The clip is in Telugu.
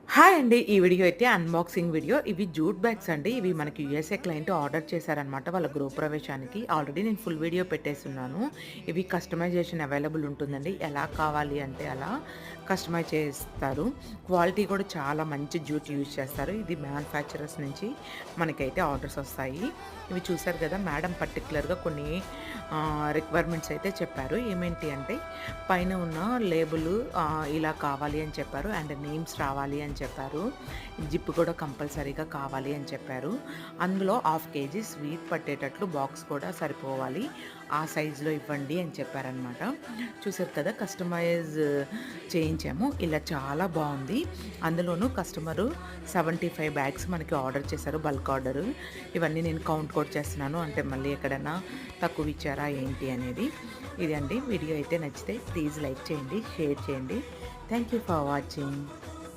హాయ్ అండి. ఈ వీడియో అయితే అన్బాక్సింగ్ వీడియో. ఇవి జూట్ బ్యాగ్స్ అండి. ఇవి మనకి యూఎస్ఏ క్లయింట్ ఆర్డర్ చేశారనమాట వాళ్ళ గృహప్రవేశానికి. ఆల్రెడీ నేను ఫుల్ వీడియో పెట్టేసున్నాను. ఇవి కస్టమైజేషన్ అవైలబుల్ ఉంటుందండి. ఎలా కావాలి అంటే అలా కస్టమైజ్ చేస్తారు. క్వాలిటీ కూడా చాలా మంచి జూట్ యూజ్ చేస్తారు. ఇది మ్యానుఫ్యాక్చరర్స్ నుంచి మనకైతే ఆర్డర్స్ వస్తాయి. ఇవి చూసారు కదా! మేడం పర్టిక్యులర్‌గా కొన్ని రిక్వైర్మెంట్స్ అయితే చెప్పారు. ఏమేంటి అంటే పైన ఉన్న లేబుల్ ఇలా కావాలి అని చెప్పారు. అండ్ నేమ్స్ రావాలి అని చెప్పారు. జిప్ కూడా కంపల్సరీగా కావాలి అని చెప్పారు. అందులో హాఫ్ కేజీ స్వీట్ పట్టేటట్లు బాక్స్ కూడా సరిపోవాలి. ఆ సైజులో ఇవ్వండి అని చెప్పారనమాట. చూసారు కదా! కస్టమైజ్ చేయించాము. ఇలా చాలా బాగుంది. అందులోనూ కస్టమరు 75 బ్యాగ్స్ మనకి ఆర్డర్ చేశారు. Bulk order. ఇవన్నీ నేను కౌంట్ కూడా చేస్తున్నాను. అంటే మళ్ళీ ఎక్కడైనా తక్కువ ఇచ్చారా ఏంటి అనేది. ఇది అండి. వీడియో అయితే నచ్చితే ప్లీజ్ లైక్ చేయండి, షేర్ చేయండి. Thank you for watching.